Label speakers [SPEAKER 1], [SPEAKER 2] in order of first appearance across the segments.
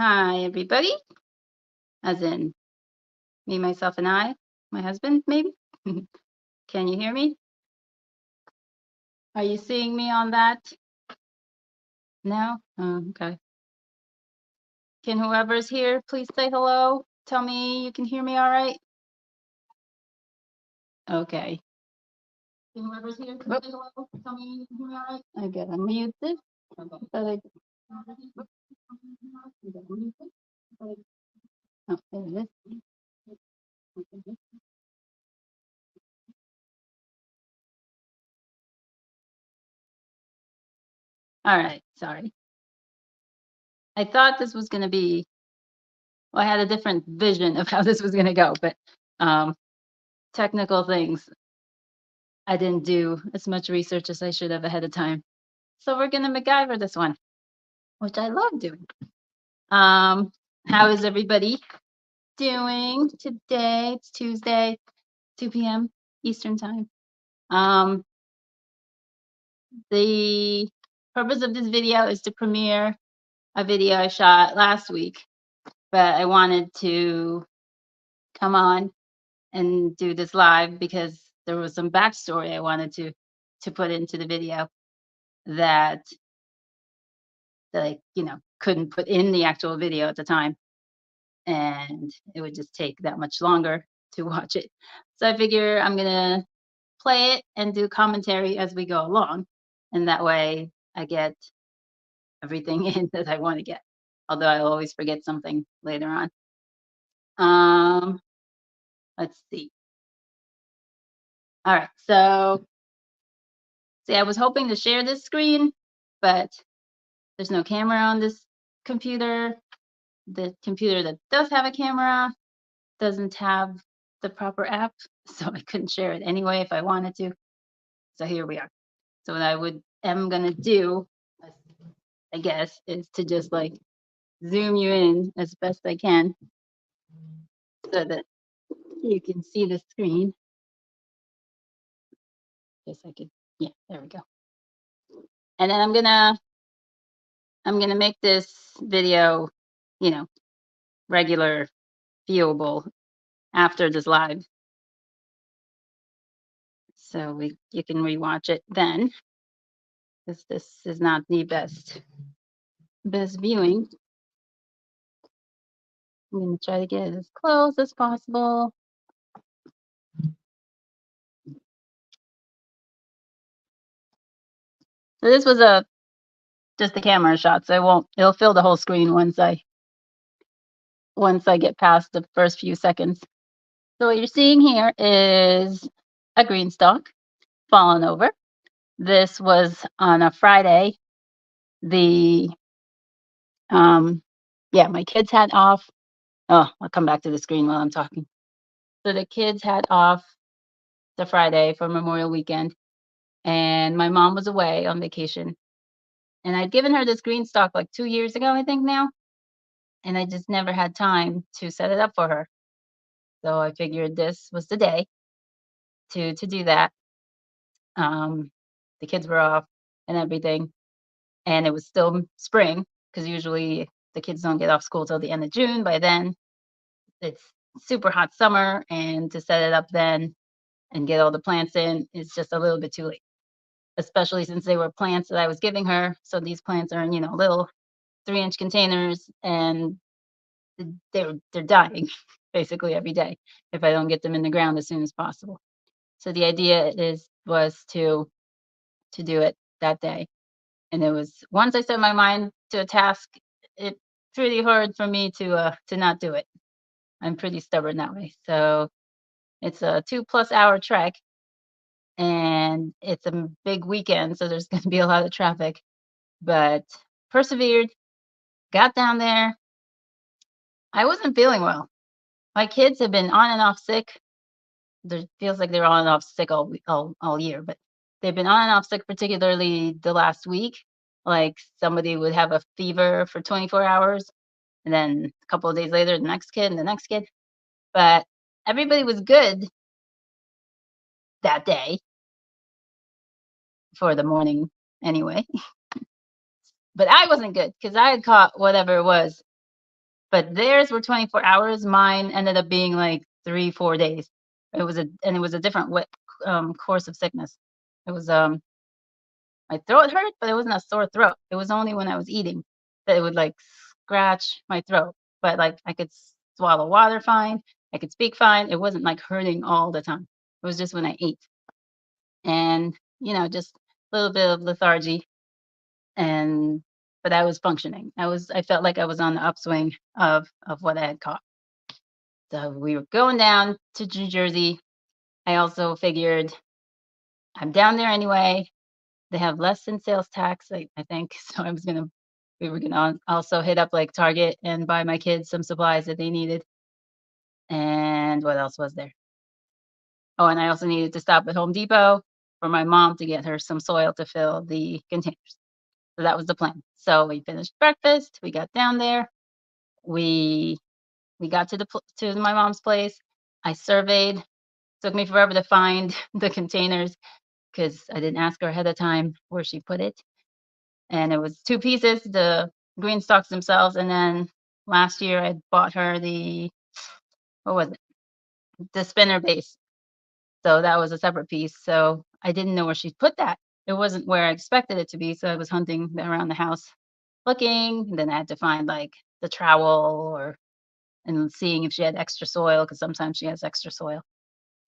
[SPEAKER 1] Hi, everybody. As in me, myself, and I, my husband, maybe. Can you hear me? Are you seeing me on that? No? Oh, okay. Can whoever's here please say hello? Tell me you can hear me all right? Okay. Can whoever's here please say hello? Tell me you can hear me all right? I got unmuted. Okay. Thought I- Oh, there it is. All right, sorry. I thought this was going to be, well, I had a different vision of how this was going to go, but um, technical things. I didn't do as much research as I should have ahead of time. So we're going to MacGyver this one, which I love doing. How is everybody doing today? It's Tuesday, 2 p.m. Eastern time. The purpose of this video is to premiere a video I shot last week, but I wanted to come on and do this live because there was some backstory I wanted to put into the video that I, couldn't put in the actual video at the time, and it would just take that much longer to watch it. So I figure I'm gonna play it and do commentary as we go along, and that way I get everything in that I want to get. Although I'll always forget something later on. Let's see. All right, so see, I was hoping to share this screen, but there's no camera on this computer. The computer that does have a camera doesn't have the proper app, so I couldn't share it anyway if I wanted to. So here we are. So what am gonna do, I guess, is to just like zoom you in as best I can so that you can see the screen. Guess I could, yeah, there we go. And then I'm gonna make this video, regular, viewable after this live. So you can rewatch it then, because this is not the best viewing. I'm going to try to get it as close as possible. So this was just a camera shot, so it'll fill the whole screen once I get past the first few seconds. So what you're seeing here is a green stalk fallen over. This was on a Friday. My kids had off. Oh, I'll come back to the screen while I'm talking. So the kids had off the Friday for Memorial Weekend, and my mom was away on vacation. And I'd given her this green stalk like 2 years ago, I think now, and I just never had time to set it up for her. So I figured this was the day to do that. The kids were off and everything, and it was still spring because usually the kids don't get off school till the end of June. By then, it's super hot summer, and to set it up then and get all the plants in is just a little bit too late, especially since they were plants that I was giving her. So these plants are in, little 3-inch containers, and they're dying basically every day if I don't get them in the ground as soon as possible. So the idea was to do it that day. And it was, once I set my mind to a task, it's pretty hard for me to not do it. I'm pretty stubborn that way. So it's a 2+ hour trek, and it's a big weekend, so there's going to be a lot of traffic, but persevered, got down there. I wasn't feeling well. My kids have been on and off sick. There feels like they're on and off sick all year, but they've been on and off sick, particularly the last week. Like somebody would have a fever for 24 hours, and then a couple of days later, the next kid and the next kid. But everybody was good that day for the morning anyway. But I wasn't good because I had caught whatever it was but theirs were 24 hours. Mine ended up being like 3, 4 days. It was a different course of sickness. It was, my throat hurt, but it wasn't a sore throat. It was only when I was eating that it would, like, scratch my throat, but, like, I could swallow water fine, I could speak fine. It wasn't, like, hurting all the time. It was just when I ate, and, just a little bit of lethargy, and but I was functioning. I felt like I was on the upswing of what I had caught. So we were going down to New Jersey. I also figured I'm down there anyway. They have less in sales tax, I think. So we were gonna also hit up like Target and buy my kids some supplies that they needed. And what else was there? Oh, and I also needed to stop at Home Depot for my mom to get her some soil to fill the containers. So that was the plan. So we finished breakfast. We got down there. We we got to my mom's place. I surveyed. Took me forever to find the containers because I didn't ask her ahead of time where she put it. And it was 2 pieces, the green stalks themselves, and then last year I bought her the what was it? The spinner base. So that was a separate piece. So I didn't know where she put that. It wasn't where I expected it to be. So I was hunting around the house looking. And then I had to find like the trowel or and seeing if she had extra soil because sometimes she has extra soil.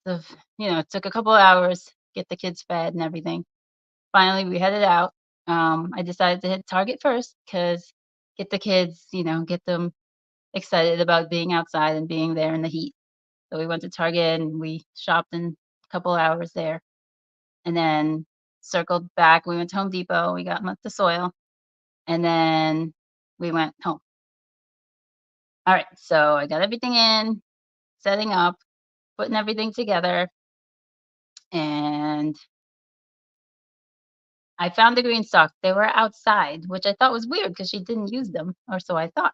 [SPEAKER 1] So it took a couple of hours, get the kids fed and everything. Finally, we headed out. I decided to hit Target first because get the kids, get them excited about being outside and being there in the heat. So we went to Target and we shopped in a couple hours there, and then circled back. We went to Home Depot. We got the soil, and then we went home. All right, so I got everything in, setting up, putting everything together, and I found the green stalks. They were outside, which I thought was weird because she didn't use them, or so I thought.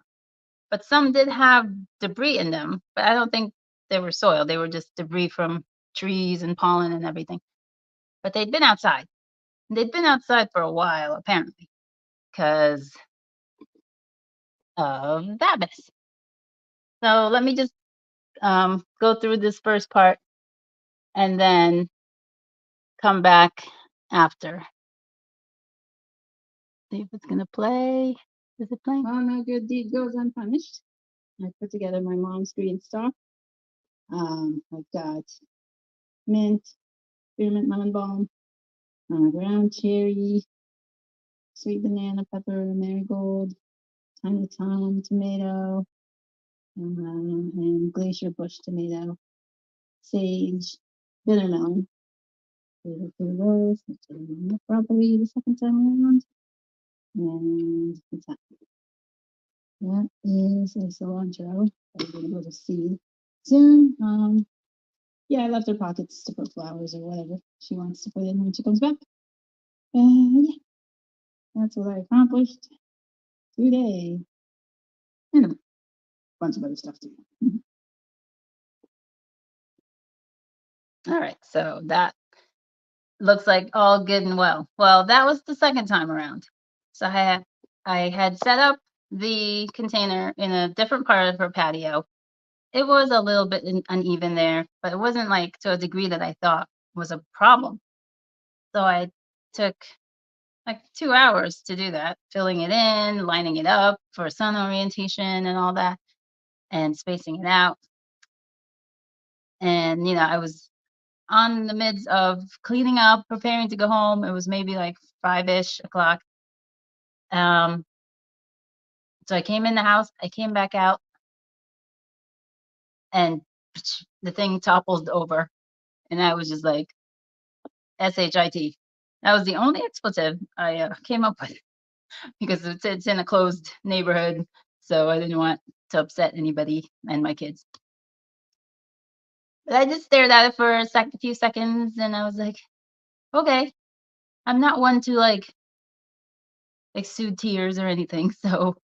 [SPEAKER 1] But some did have debris in them, but I don't think they were soil. They were just debris from trees and pollen and everything. But they'd been outside. They'd been outside for a while, apparently, because of that mess. So let me just go through this first part and then come back after. See if it's gonna play. Is it playing? Well, no good deed goes unpunished. I put together my mom's green stalk. I've got mint, spearmint lemon balm, ground cherry, sweet banana pepper, marigold, tiny tom tomato, and glacier bush tomato, sage, bitter melon. Through those, properly the second time around. And what's that? That is a cilantro. I'm gonna go to seed soon. Yeah, I left her pockets to put flowers or whatever she wants to put in when she comes back. And yeah, that's what I accomplished today. And a bunch of other stuff too. All right, so that looks like all good and well. Well, that was the second time around. So I had set up the container in a different part of her patio. It was a little bit uneven there, but it wasn't like to a degree that I thought was a problem. So I took like 2 hours to do that, filling it in, lining it up for sun orientation and all that, and spacing it out. And I was on the midst of cleaning up, preparing to go home. It was maybe like 5-ish o'clock. Um, so I came in the house, I came back out, and the thing toppled over. And I was just like, SHIT. That was the only expletive I came up with because it's in a closed neighborhood. So I didn't want to upset anybody and my kids. But I just stared at it for a few seconds and I was like, okay. I'm not one to like exude tears or anything. So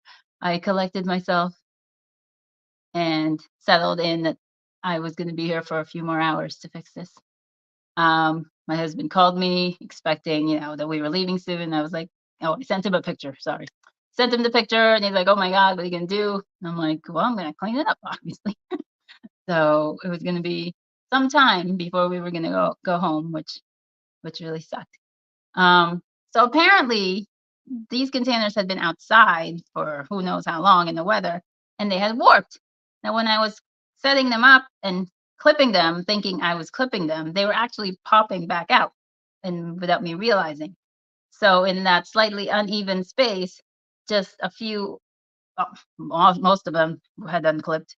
[SPEAKER 1] I collected myself and settled in that I was going to be here for a few more hours to fix this. My husband called me expecting, that we were leaving soon. I was like, oh, I sent him a picture. Sorry. sent him the picture, and he's like, "Oh my god, what are you gonna do?" And I'm like, "Well, I'm gonna clean it up, obviously." So it was gonna be some time before we were gonna go home, which really sucked. Um, so apparently these containers had been outside for who knows how long in the weather, and they had warped. Now, when I was setting them up and clipping them, thinking I was clipping them, they were actually popping back out, and without me realizing. So in that slightly uneven space, just a few, well, most of them had unclipped.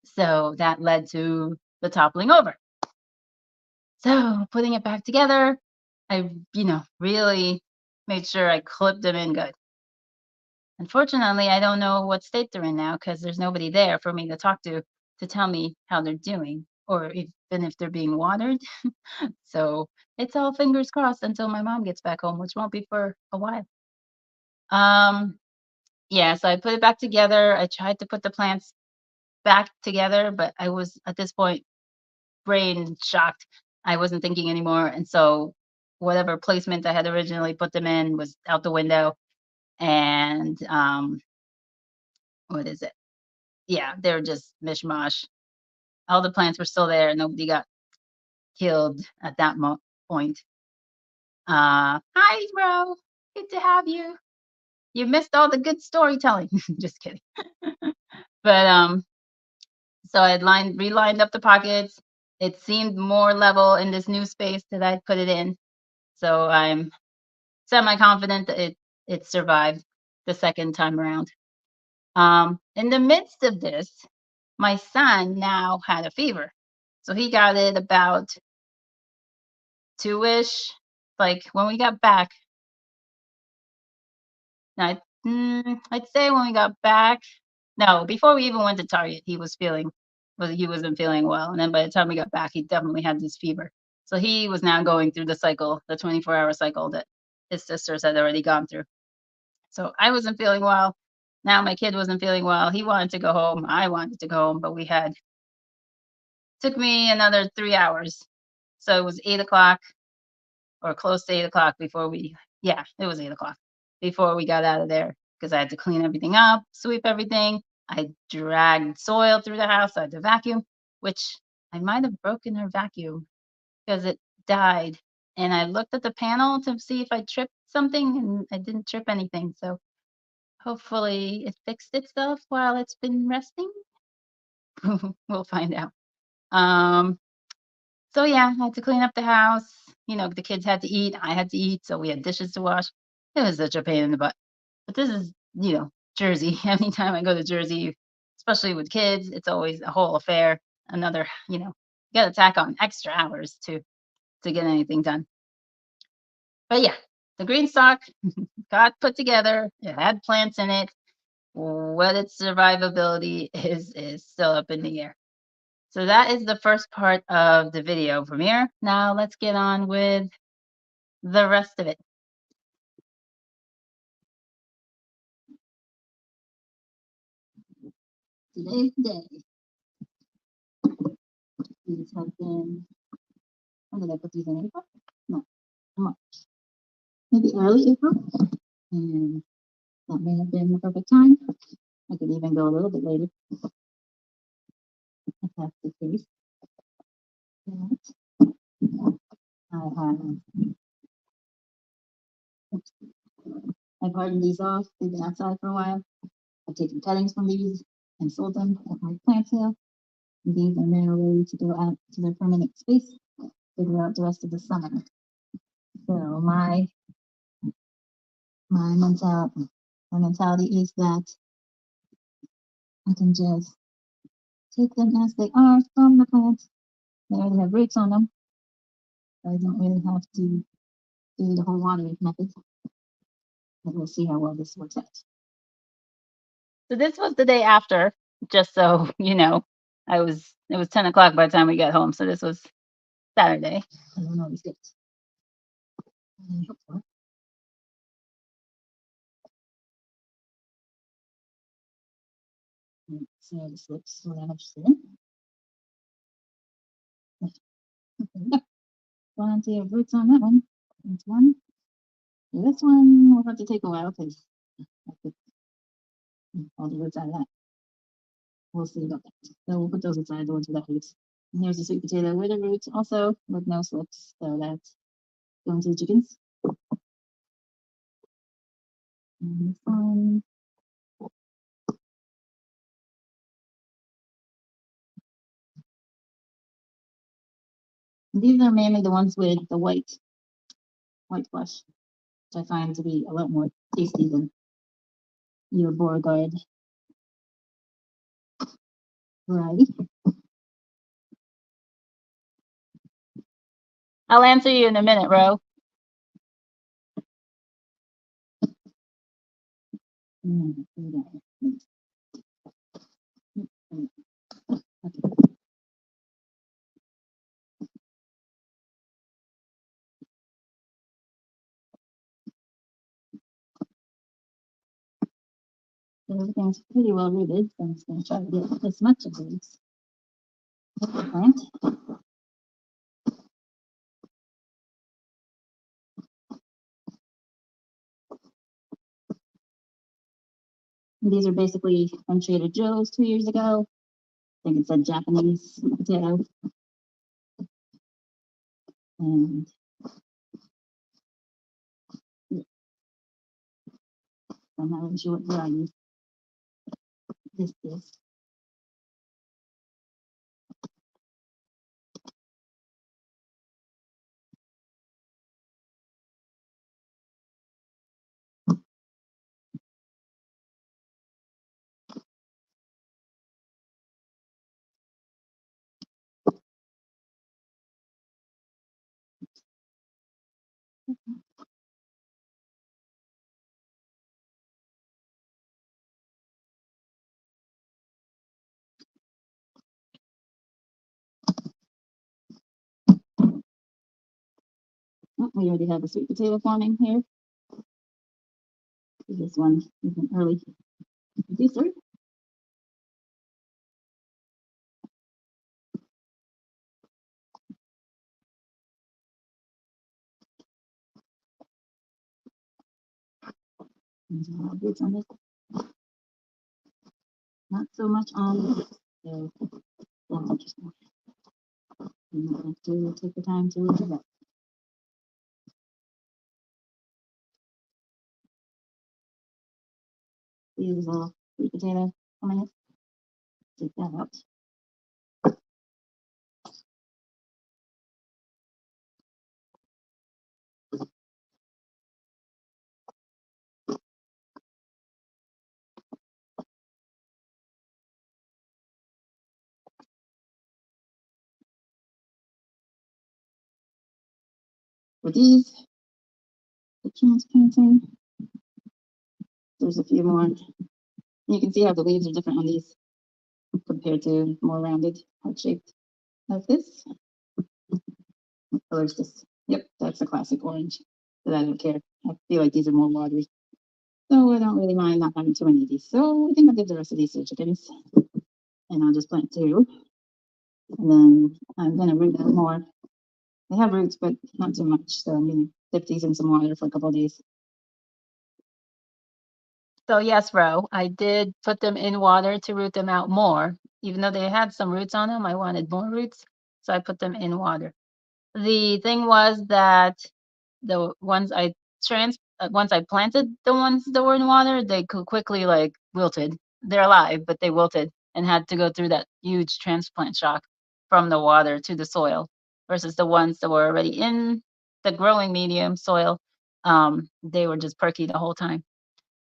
[SPEAKER 1] So that led to the toppling over. So putting it back together, I, really made sure I clipped them in good. Unfortunately, I don't know what state they're in now because there's nobody there for me to talk to tell me how they're doing or even if they're being watered. So it's all fingers crossed until my mom gets back home, which won't be for a while. Um, yeah, so I put it back together. I tried to put the plants back together, but I was at this point brain shocked. I wasn't thinking anymore, and so whatever placement I had originally put them in was out the window. And what is it? Yeah, they were just mishmash. All the plants were still there. Nobody got killed at that point. Hi, bro. Good to have you. You missed all the good storytelling. Just kidding. But so I had relined up the pockets. It seemed more level in this new space that I'd put it in. So I'm semi-confident that it survived the second time around. In the midst of this, my son now had a fever. So he got it about 2-ish. Like when we got back, I'd say when we got back, no, before we even went to Target, he wasn't feeling well. And then by the time we got back, he definitely had this fever. So he was now going through the cycle, the 24-hour cycle that his sisters had already gone through. So I wasn't feeling well. Now my kid wasn't feeling well. He wanted to go home. I wanted to go home, but we had took me another 3 hours. So it was 8 o'clock or close to 8 o'clock before yeah, it was 8 o'clock before we got out of there because I had to clean everything up, sweep everything. I dragged soil through the house. I had to vacuum, which I might have broken her vacuum because it died. And I looked at the panel to see if I tripped something and I didn't trip anything. So hopefully it fixed itself while it's been resting. We'll find out. Um, so yeah, I had to clean up the house. The kids had to eat. I had to eat. So we had dishes to wash. It was such a pain in the butt. But this is, Jersey. Anytime I go to Jersey, especially with kids, it's always a whole affair. Another, you got to tack on extra hours to get anything done. But yeah, the green stock got put together. It had plants in it. What its survivability is still up in the air. So that is the first part of the video premiere. Now let's get on with the rest of it. Today's day. These have been, when did I put these in April? No, March. Maybe early April. And that may have been the perfect time. I could even go a little bit later if that's the case. But I have, oops, I've hardened these off. They've been outside for a while. I've taken cuttings from these and sold them at my plant sale. These are now ready to go out to their permanent space throughout the rest of the summer. So my mentality is that I can just take them as they are from the plants. They already have roots on them, so I don't really have to do the whole watering method. But we'll see how well this works out. So this was the day after, just so you know. It was 10 o'clock by the time we got home, so this was Saturday. I don't know these dates. I hope so. So this looks what I've seen. Plenty of roots on that one. That's one. This one will have to take a while because all the roots out of that. We'll see about that. So we'll put those aside, the ones without roots. And here's the sweet potato with the roots also with no slips. So that's going to the chickens. And this one. These are mainly the ones with the white flesh, which I find to be a lot more tasty than your Beauregard variety. I'll answer you in a minute, Ro. Everything's pretty well rooted, so I'm just going to try to get as much of these as I plant. And these are basically from Trader Joe's 2 years ago. I think it said Japanese potato. And yeah, I'm not really sure what variety this is. Oh, we already have a sweet potato farming here. This one is an early producer. There's a lot of roots on this. Not so much on this. So that's interesting. You have to take the time to look at that. Use a little sweet potato coming in. Take that out. For these, the transplanting, there's a few more. You can see how the leaves are different on these compared to more rounded, heart shaped like this. What color is this? Yep, that's a classic orange, but I don't care. I feel like these are more watery. So I don't really mind not having too many of these. So I think I'll give the rest of these to the chickens. And I'll just plant two. And then I'm gonna root out more. They have roots, but not too much. So I'm gonna dip these in some water for a couple of days. So yes, Ro, I did put them in water to root them out more. Even though they had some roots on them, I wanted more roots, so I put them in water. The thing was that the ones once I planted the ones that were in water, they could quickly like wilted. They're alive, but they wilted and had to go through that huge transplant shock from the water to the soil versus the ones that were already in the growing medium soil. They were just perky the whole time.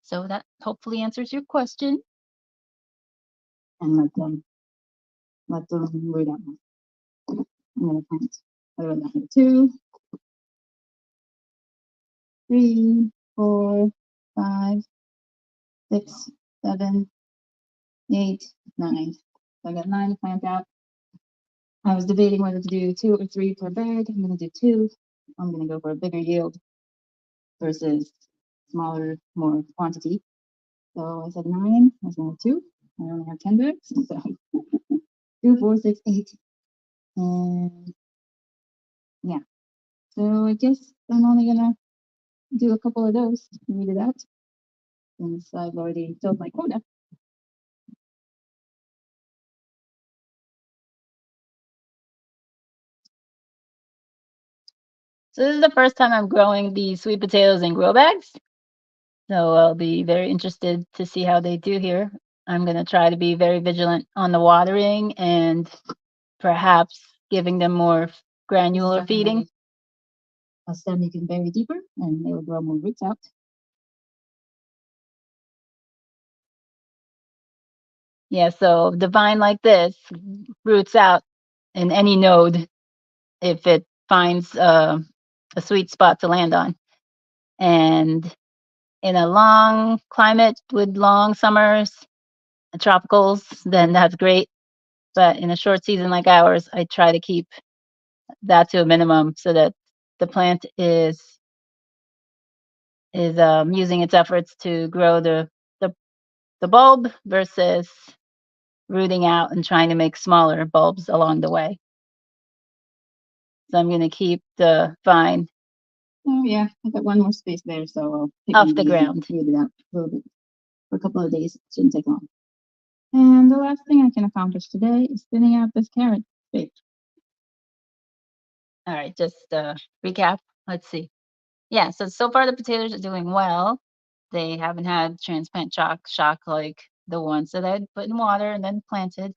[SPEAKER 1] So that hopefully answers your question. And let them root out. I'm gonna plant another 2, 3, 4, 5, 6, 7, 8, 9. So I got 9 to plant out. I was debating whether to do 2 or 3 per bag. I'm gonna do 2. I'm gonna go for a bigger yield versus smaller, more quantity. So I said 9. I was gonna do 2. I only have 10 bags. So 2, 4, 6, 8. And yeah. So I guess I'm only gonna do a couple of those, read it out, since I've already filled my quota. So this is the first time I'm growing these sweet potatoes in grow bags. So I'll be very interested to see how they do here. I'm going to try to be very vigilant on the watering and perhaps giving them more granular feeding. A stem you can bury deeper and they will grow more roots out. Yeah, so the vine like this roots out in any node if it finds a sweet spot to land on. And in a long climate with long summers, tropicals, then that's great. But in a short season like ours, I try to keep that to a minimum so that the plant is using its efforts to grow the the bulb versus rooting out and trying to make smaller bulbs along the way. So I'm going to keep the vine. Oh yeah, I got one more space there, so I'll take off the ground. Root it out a little bit for a couple of days. It shouldn't take long. And the last thing I can accomplish today is thinning out this carrot bait. All right, just recap. Let's see. Yeah, so far the potatoes are doing well. They haven't had transplant shock like the ones that I'd put in water and then planted.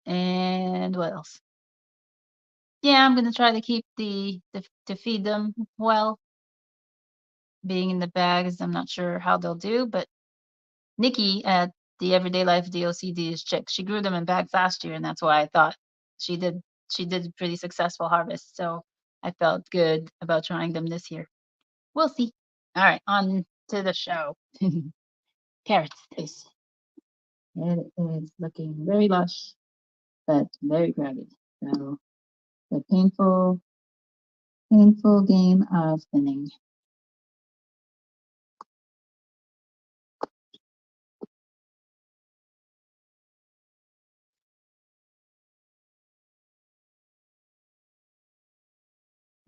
[SPEAKER 1] And what else? Yeah, I'm gonna try to keep to feed them well. Being in the bags, I'm not sure how they'll do, but Nikki at the Everyday Life DOCD is chick. She grew them in bags last year, and that's why I thought she did she did a pretty successful harvest. So I felt good about trying them this year. We'll see. All right, on to the show. Carrots. This. It is looking very lush, but very crowded. So the painful game of thinning.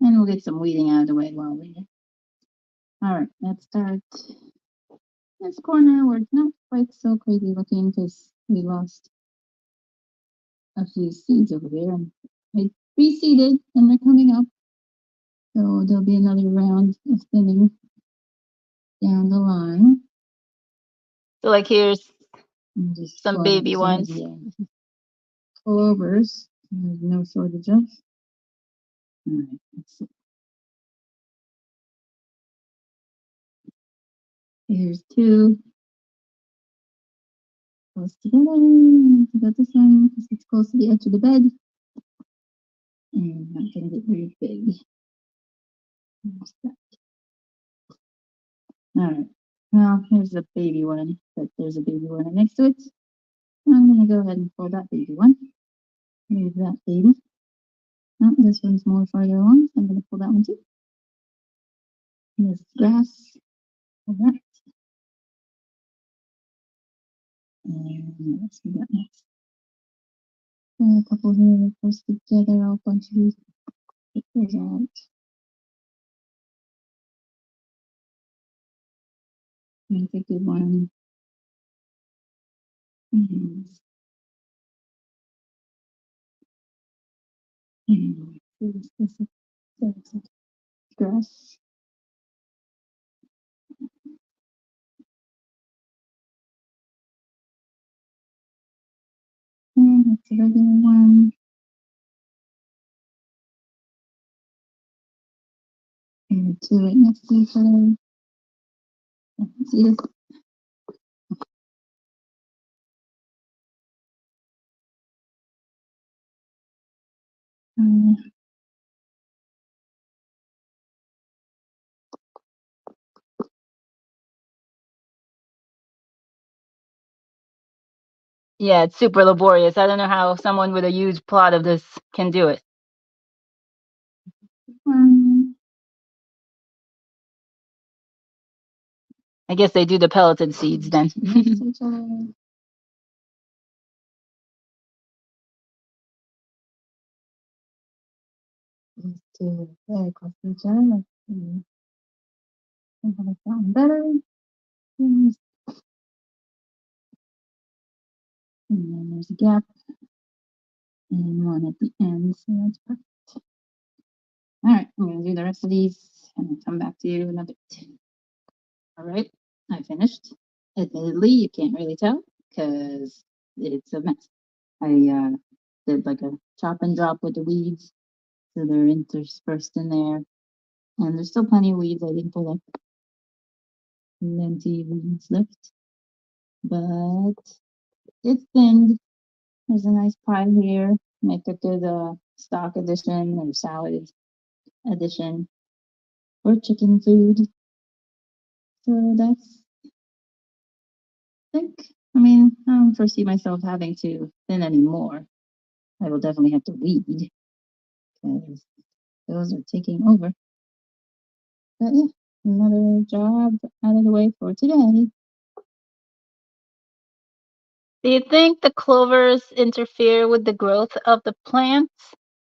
[SPEAKER 1] And we'll get some weeding out of the way while we. All right, let's start this corner where it's not quite so crazy looking because we lost a few seeds over there and I reseeded and they're coming up. So there'll be another round of thinning down the line. So like here's some baby ones. Clovers, there's no shortage of. All right, let's see. Here's two close together. I got this one because it's close to the edge of the bed. And not gonna get very big. All right. Well, here's a baby one, but there's a baby one next to it. I'm gonna go ahead and pull that baby one. Here's that baby. Oh, this one's more farther along, so I'm gonna pull that one too. Here's grass. All right. And let's see what next. A couple here close together. I'll bunch of these pictures out. Make a good one. And this is grass. And that's a regular one. And two right next to each other. See this? Yeah, it's super laborious. I don't know how someone with a huge plot of this can do it. I guess they do the pelleted seeds then. Very close to each other. Let's see. I think I found better. And then there's a gap and one at the end, so that's perfect. All right, I'm gonna do the rest of these and then come back to you in a bit. All right, I finished. Admittedly, you can't really tell because it's a mess. I did like a chop and drop with the weeds, so they're interspersed in there. And there's still plenty of weeds I didn't pull up. Plenty weeds left, but it's thinned. There's a nice pie here. I took it a stock edition or salad edition for chicken food. So that's, I think, I mean, I don't foresee myself having to thin anymore. I will definitely have to weed because those are taking over. But yeah, another job out of the way for today. Do you think the clovers interfere with the growth of the plants?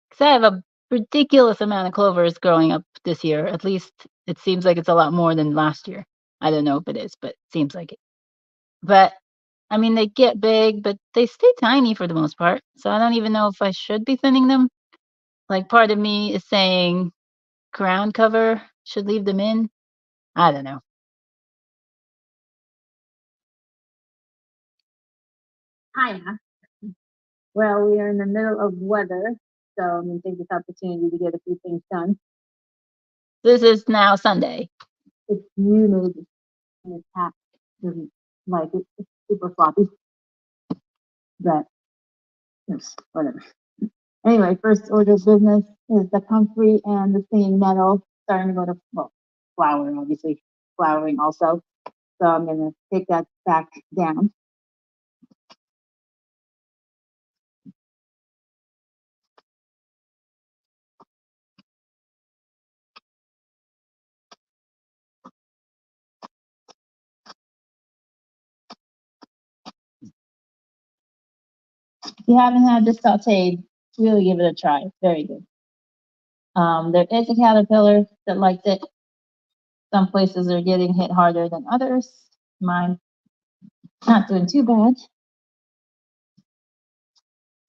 [SPEAKER 1] Because I have a ridiculous amount of clovers growing up this year. At least it seems like it's a lot more than last year. I don't know if it is, but it seems like it. But I mean, they get big, but they stay tiny for the most part. So I don't even know if I should be thinning them. Like part of me is saying ground cover should leave them in. I don't know. Hiya. Well, we are in the middle of weather, so I'm going to take this opportunity to get a few things done. This is now Sunday. It's humid and it's hot. Doesn't like it. It's super floppy, but yes, whatever. Anyway, first order of business is the comfrey and the singing meadow starting to go to, well, flowering, obviously, flowering also. So I'm going to take that back down. If you haven't had this sauteed, really give it a try. It's very good. There is a caterpillar that liked it. Some places are getting hit harder than others. Mine not doing too bad.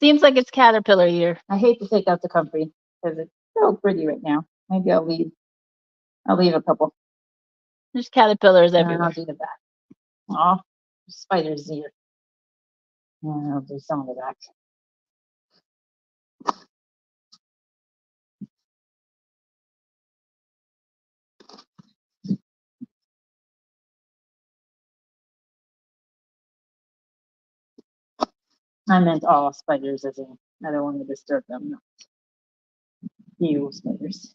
[SPEAKER 1] Seems like it's caterpillar year. I hate to take out the comfrey because it's so pretty right now. Maybe I'll leave a couple. There's caterpillars everywhere. I'll do the back. Oh, spiders here. And I'll do some of the back. I meant all spiders as in I don't want to disturb them. Not you spiders.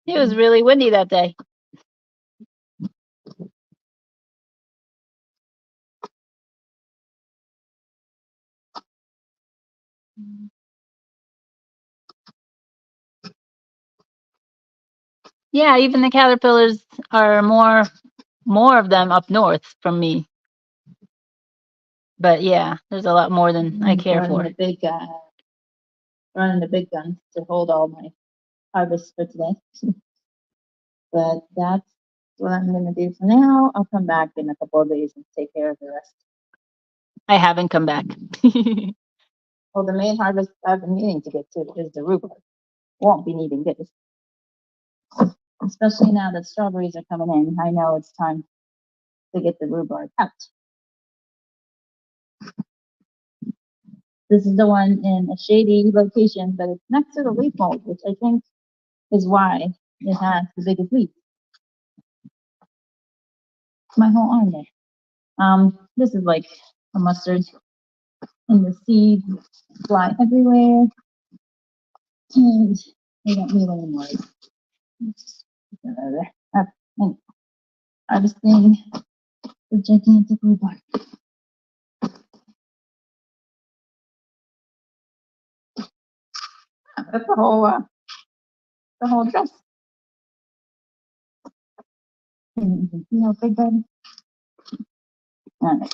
[SPEAKER 1] It was really windy that day. Yeah, even the caterpillars are more of them up north from me. But yeah, there's a lot more than I care for. Running the big gun to hold all my harvest for today. But that's what I'm going to do for now. I'll come back in a couple of days and take care of the rest. I haven't come back. Well, the main harvest I've been needing to get to is the rhubarb. Won't be needing this. Especially now that strawberries are coming in. I know it's time to get the rhubarb out. This is the one in a shady location, but it's next to the leaf mold, which I think is why it has the biggest leaf. My whole arm there. This is like a mustard, and the seeds fly everywhere, and they don't need any more. And harvesting the gigantic rhubarb. That's the whole dress. And you can see how big that is. All right.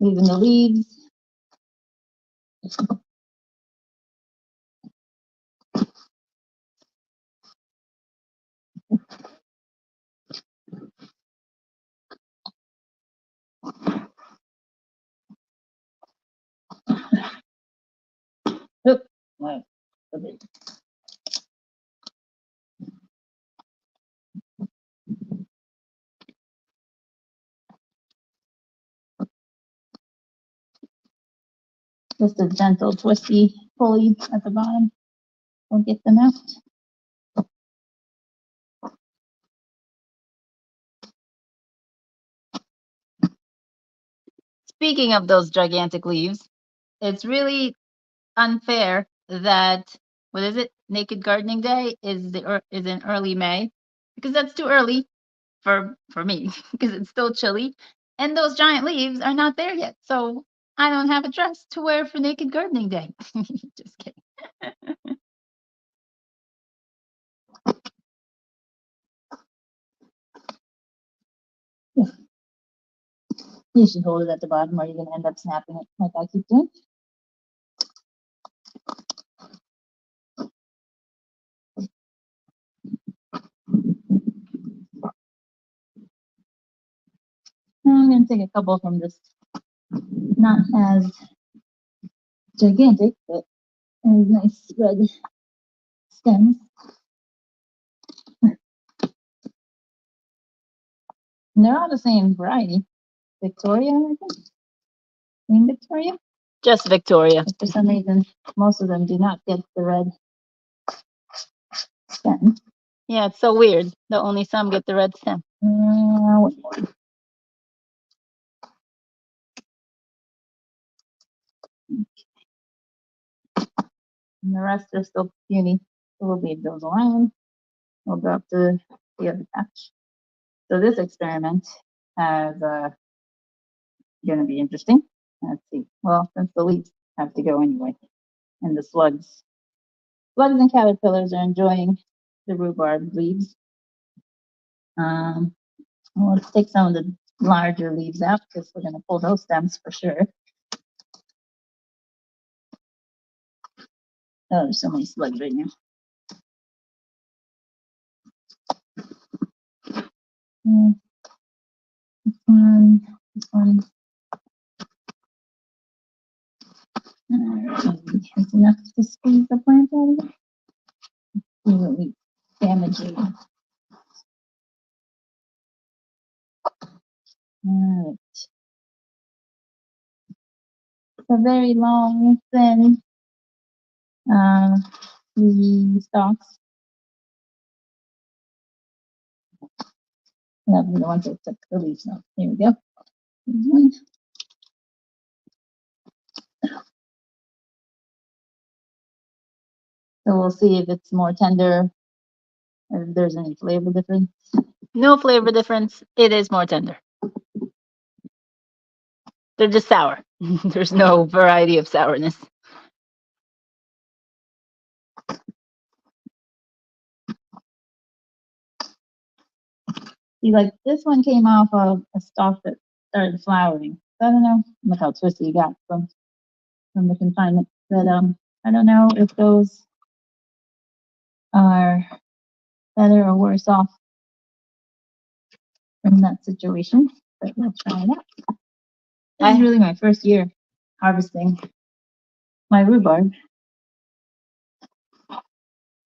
[SPEAKER 1] Leaving the leaves. Right. Okay. Just a gentle twisty pulley at the bottom will get them out. Speaking of those gigantic leaves, it's really unfair that what is it? Naked Gardening Day is in early May because that's too early for me because it's still chilly and those giant leaves are not there yet. So I don't have a dress to wear for Naked Gardening Day. Just kidding. You should hold it at the bottom or you're going to end up snapping it like I keep doing. Now I'm going to take a couple from this, not as gigantic, but as nice red stems. And they're all the same variety. Victoria, I think. Queen Victoria? Just Victoria. But for some reason, most of them do not get the red stem. Yeah, it's so weird that only some get the red stem. What more? And the rest are still puny. So we'll leave those alone. We'll go up to the other patch. So this experiment has going to be interesting. Let's see. Well, since the leaves have to go anyway, and the slugs and caterpillars are enjoying the rhubarb leaves. Well, let's take some of the larger leaves out because we're going to pull those stems for sure. Oh, there's so many slugs right now. This one, this one. It's enough to squeeze the plant out of it. See what we damage it. Alright. A very long, thin the stalks. That was the ones that took the leaves off. There we go. One. So we'll see if it's more tender, or if there's any flavor difference. No flavor difference. It is more tender. They're just sour. There's no variety of sourness. See, like this one came off of a stalk that started flowering. I don't know. Look how twisty you got from the confinement. But I don't know if those are better or worse off from that situation. But let's try it out. This is really my first year harvesting my rhubarb.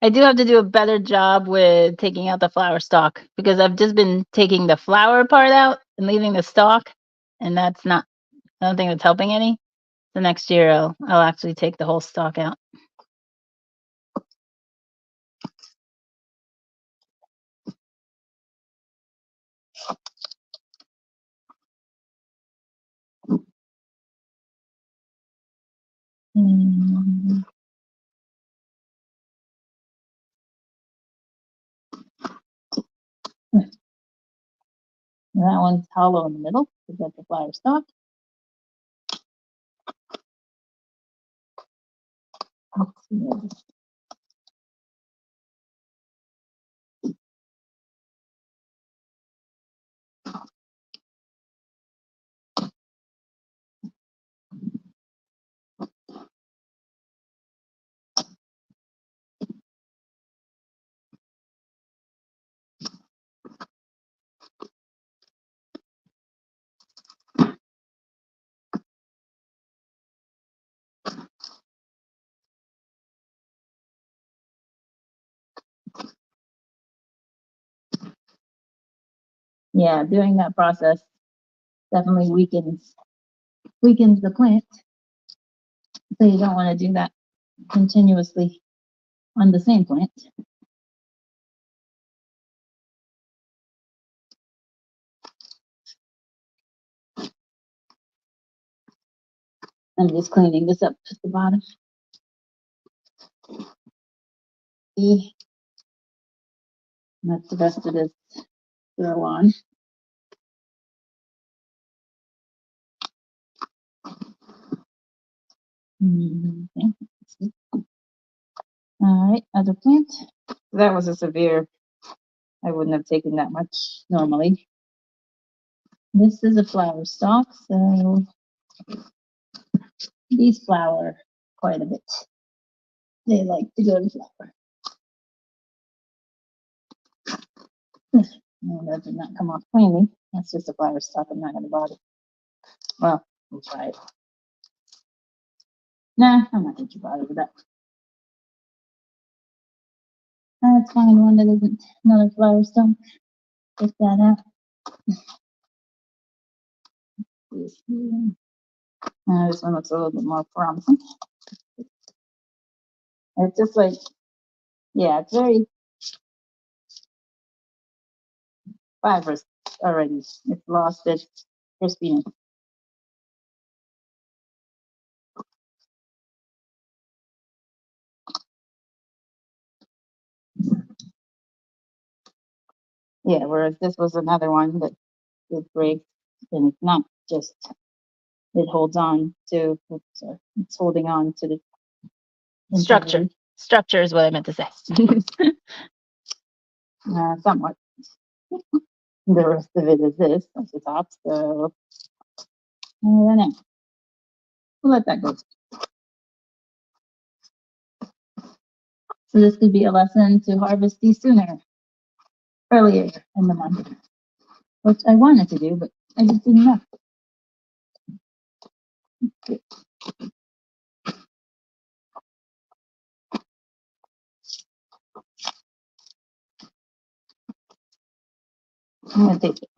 [SPEAKER 1] I do have to do a better job with taking out the flower stalk because I've just been taking the flower part out and leaving the stalk, and that's not. I don't think that's helping any. So next year I'll actually take the whole stalk out. Mm. That one's hollow in the middle because that's the flower stalk. Let's see. Yeah, doing that process definitely weakens the plant. So you don't want to do that continuously on the same plant. I'm just cleaning this up at the bottom. See, let the rest of this go on. Okay. All right, other plant. That was a severe, I wouldn't have taken that much normally. This is a flower stalk, so these flower quite a bit. They like to go to flower. No, that did not come off cleanly. That's just a flower stalk. I'm not going to bother. Well, we'll try it. Nah, I'm not going to bother with that. Let's find one that isn't another flower stalk. Take that out. This one looks a little bit more promising. It's just like, yeah, it's very fibrous already. It's lost its crispiness. Yeah, whereas this was another one that is break, and it's not just, it holds on to, it's holding on to the structure. Integrity. Structure is what I meant to say. Somewhat. The rest of it is this at the top, so I don't know. We'll let that go. So this could be a lesson to harvest these sooner, earlier in the month, which I wanted to do, but I just didn't know. I'm gonna take it.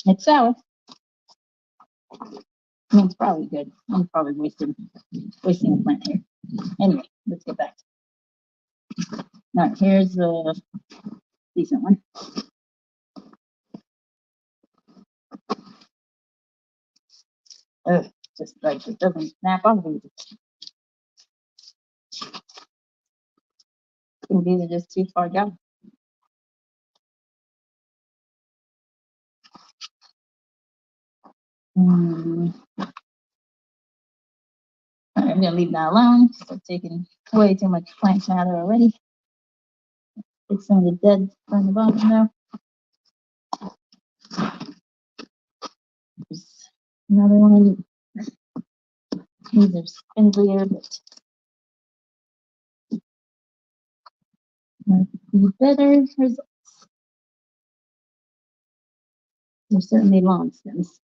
[SPEAKER 1] It's sour. I mean, it's probably good. I'm probably wasting a plant here. Anyway, let's get back. All right, here's a decent one. Ugh, just like it doesn't snap off of you. These are just too far down. All right, I'm gonna leave that alone. I've taken way too much plant matter already. Take some of the dead from the bottom now. There's another one. These are spindlier, but might be better results. They're certainly long stems.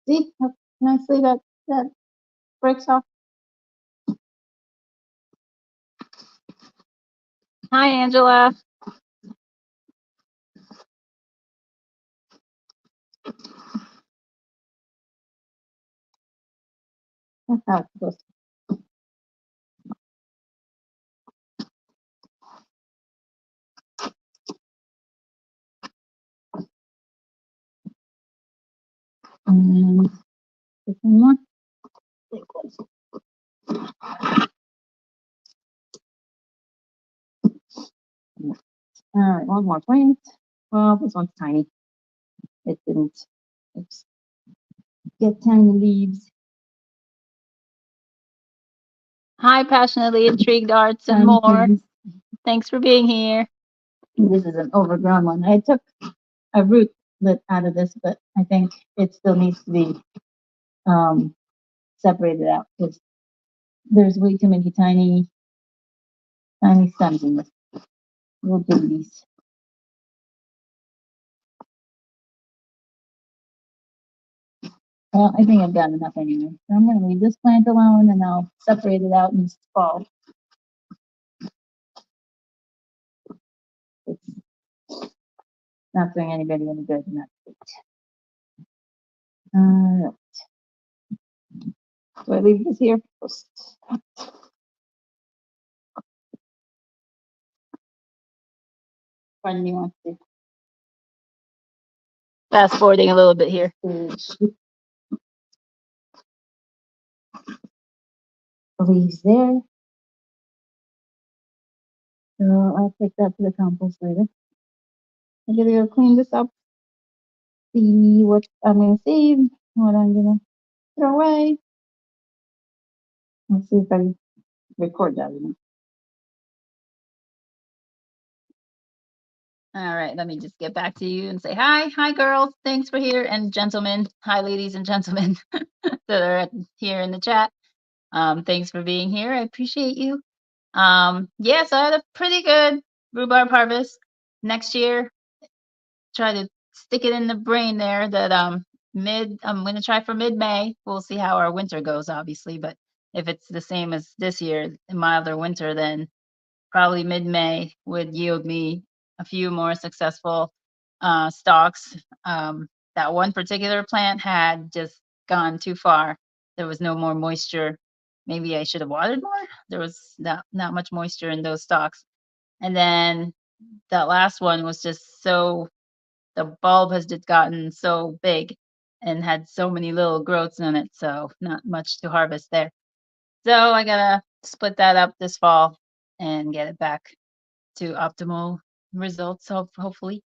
[SPEAKER 1] See how nicely that breaks off. Hi, Angela. That's how it's supposed to. And this one more. All right, one more plant. Well, this one's tiny. It didn't get tiny leaves. Hi, passionately intrigued arts and more. Thanks for being here. This is an overgrown one. I took a rootlet out of this, but I think it still needs to be separated out because there's way too many tiny stems in this. Little babies. Well, I think I've got enough anyway. So I'm going to leave this plant alone and I'll separate it out in the fall. It's not doing anybody any good. And that's it. Do I leave this here first? Pardon me, want to fast forwarding a little bit here. Leaves there. So I'll take that to the compost later. I'm gonna go clean this up, see what I'm gonna save, what I'm gonna throw away. Let's see if I can record that. All right, let me just get back to you and say hi. Hi, girls. Thanks for here. And gentlemen. Hi, ladies and gentlemen that are here in the chat. Thanks for being here. I appreciate you. Yeah, so I had a pretty good rhubarb harvest. Next year, try to stick it in the brain there that I'm going to try for mid-May. We'll see how our winter goes, obviously, but if it's the same as this year, a milder winter, then probably mid-May would yield me a few more successful stalks. That one particular plant had just gone too far. There was no more moisture. Maybe I should have watered more. There was not much moisture in those stalks. And then that last one was just so, the bulb has just gotten so big and had so many little growths in it. So not much to harvest there. So I gotta split that up this fall and get it back to optimal results, hopefully.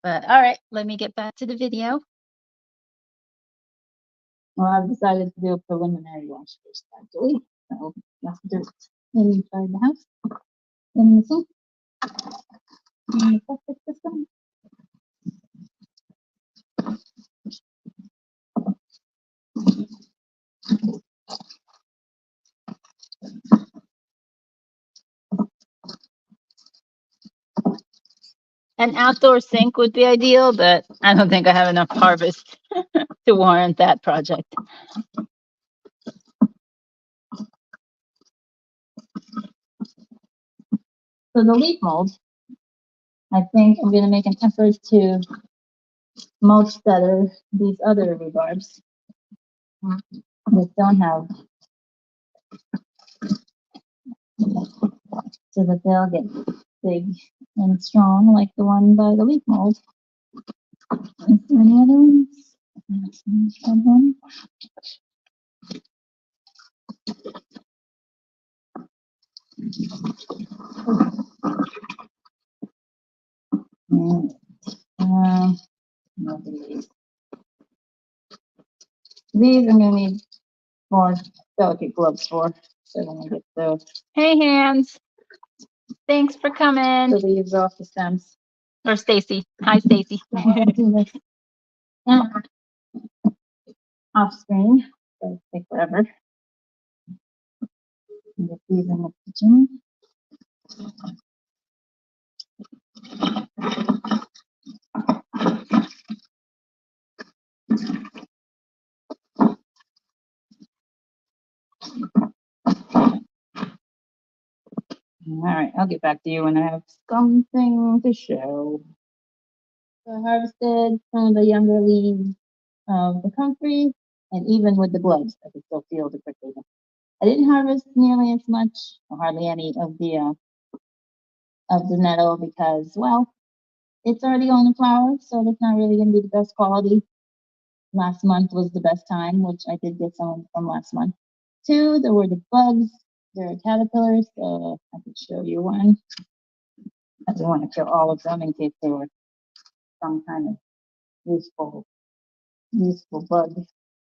[SPEAKER 1] But all right, let me get back to the video. Well, I've decided to do a preliminary wash first, actually. So that's dirt inside the house. In the sink. In the septic system. An outdoor sink would be ideal, but I don't think I have enough harvest to warrant that project. So the leaf mold, I think I'm going to make an effort to mulch better these other rhubarbs that don't have, so that they'll get big and strong like the one by the leaf mold. Is there any other ones? One. These I'm gonna need more delicate gloves for. So I'm gonna get those. Hey, Hands. Thanks for coming. The leaves off the stems. Or Stacy. Hi, Stacy. Off screen. So take forever. Get these in the kitchen. All right, I'll get back to you when I have something to show. So I harvested some of the younger leaves of the comfrey, and even with the gloves, I could still feel the prickly. I didn't harvest nearly as much, or hardly any of the nettle because, well, it's already on the flower, so it's not really going to be the best quality. Last month was the best time, which I did get some from last month. Two, there were the bugs. There are caterpillars, so I could show you one. I don't want to kill all of them in case there were some kind of useful bug.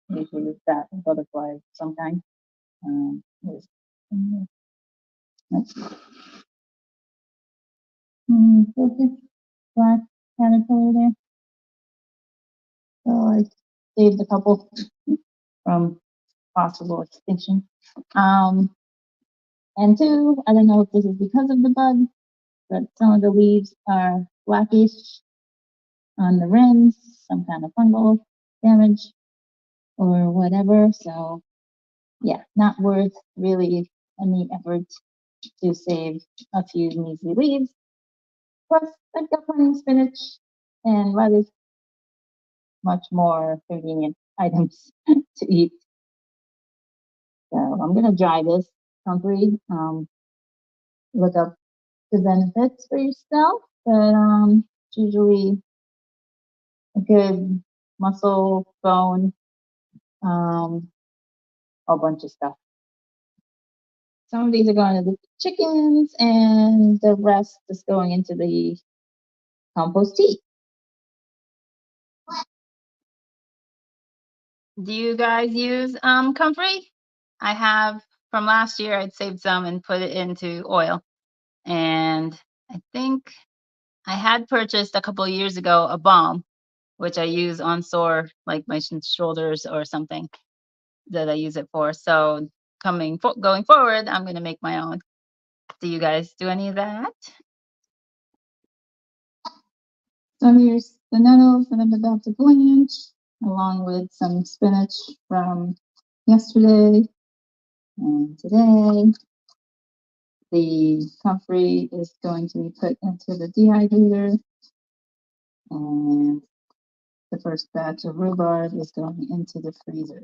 [SPEAKER 1] Usually it's that butterfly sometime. Let's focus black caterpillar there. So I saved a couple from possible extinction. And two, I don't know if this is because of the bug, but some of the leaves are blackish on the rims, some kind of fungal damage.
[SPEAKER 2] or whatever. So yeah, not worth really any effort to save a few measly leaves. Plus, I've got plenty of spinach and lettuce, much more convenient items to eat. So I'm gonna try this comfrey. Look up the benefits for yourself, but it's usually a good muscle, bone, um, a bunch of stuff. Some of these are going to the chickens, and the rest is going into the compost tea.
[SPEAKER 1] Do you guys use comfrey? I have from last year. I'd saved some and put it into oil, and I think I had purchased a couple of years ago a balm, which I use on sore like my shoulders or something that I use it for. So going forward, I'm gonna make my own. Do you guys do any of that?
[SPEAKER 2] So here's the nettles that I'm about to blanch, along with some spinach from yesterday and today. The comfrey is going to be put into the dehydrator, and the first batch of rhubarb is going into the freezer.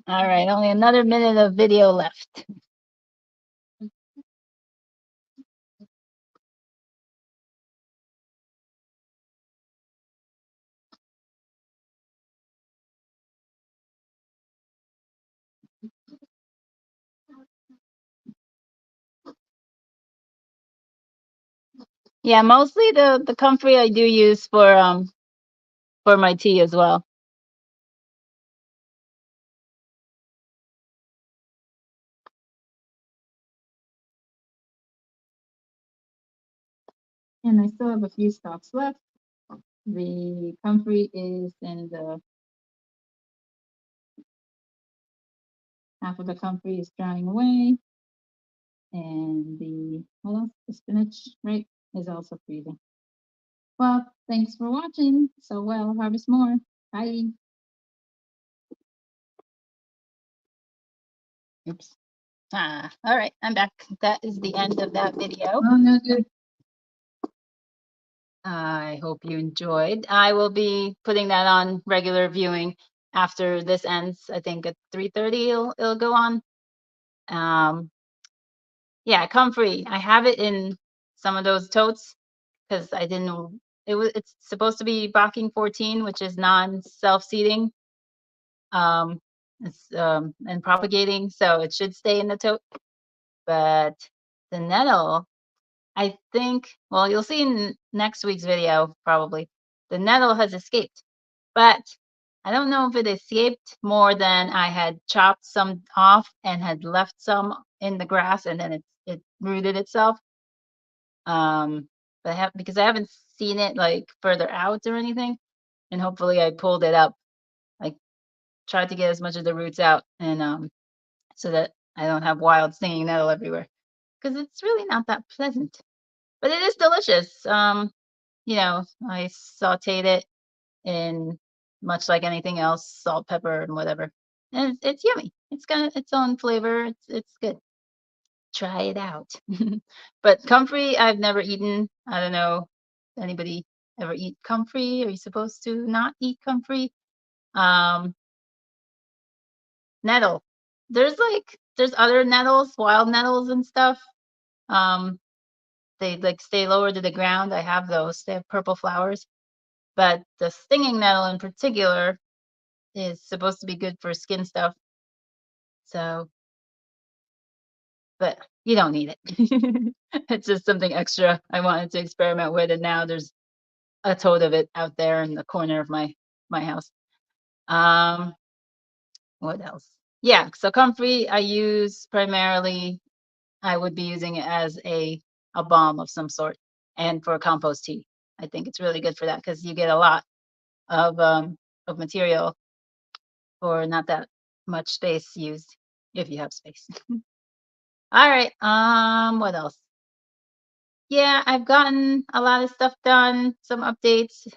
[SPEAKER 1] All right, only another minute of video left. Yeah, mostly the comfrey I do use for my tea as well.
[SPEAKER 2] And I still have a few stalks left. The comfrey is in the half of the comfrey is drying away, and the spinach, right, is also freezing. Well, thanks for watching. So well, harvest more. Bye.
[SPEAKER 1] Oops. All right, I'm back. That is the end of that video.
[SPEAKER 2] Oh, no good.
[SPEAKER 1] I hope you enjoyed. I will be putting that on regular viewing after this ends. I think at 3:30 it'll go on. Um, yeah, comfrey. I have it in some of those totes because I didn't. It's supposed to be Bocking 14, which is non-self-seeding, and propagating, so it should stay in the tote. But the nettle, I think, well, you'll see in next week's video probably. The nettle has escaped, but I don't know if it escaped more than I had chopped some off and had left some in the grass, and then it rooted itself. But because I haven't seen it like further out or anything, and hopefully I pulled it up. I tried to get as much of the roots out, and so that I don't have wild stinging nettle everywhere, because it's really not that pleasant. But it is delicious. I sauteed it in much like anything else, salt, pepper, and whatever. And it's yummy. It's got its own flavor. It's good. Try it out. But comfrey, I've never eaten. I don't know. Anybody ever eat comfrey? Are you supposed to not eat comfrey? Um, nettle. There's other nettles, wild nettles and stuff. Um, they like stay lower to the ground. I have those. They have purple flowers. But the stinging nettle in particular is supposed to be good for skin stuff. So, but you don't need it. It's just something extra I wanted to experiment with, and now there's a toad of it out there in the corner of my house. Um, what else? Yeah, so comfrey I use primarily. I would be using it as a balm of some sort, and for compost tea. I think it's really good for that because you get a lot of material for not that much space used if you have space. All right. What else? Yeah, I've gotten a lot of stuff done, some updates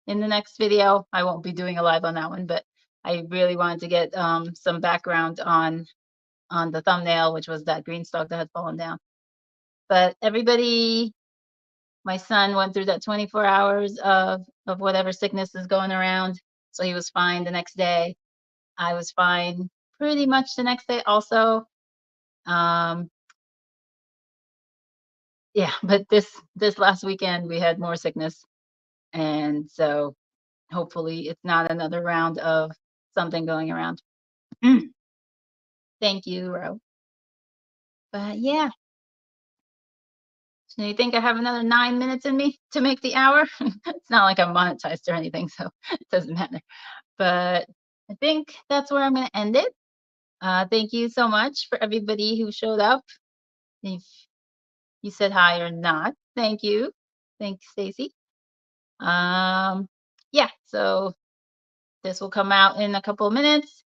[SPEAKER 1] in the next video. I won't be doing a live on that one, but I really wanted to get some background on the thumbnail, which was that green stalk that had fallen down. But everybody, my son went through that 24 hours of whatever sickness is going around. So he was fine the next day. I was fine pretty much the next day also. Um, yeah, but this last weekend we had more sickness, and so hopefully it's not another round of something going around. Thank you, Ro. But yeah, so you think I have another 9 minutes in me to make the hour? It's not like I'm monetized or anything, so it doesn't matter. But I think that's where I'm going to end it. Thank you so much for everybody who showed up. If you said hi or not, thank you. Thanks, Stacy. Yeah, so this will come out in a couple of minutes.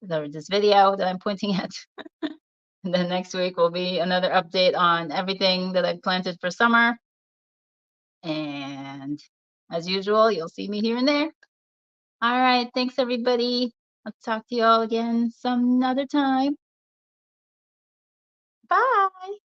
[SPEAKER 1] This video that I'm pointing at. And then next week will be another update on everything that I've planted for summer. And as usual, you'll see me here and there. All right. Thanks, everybody. I'll talk to you all again some other time. Bye.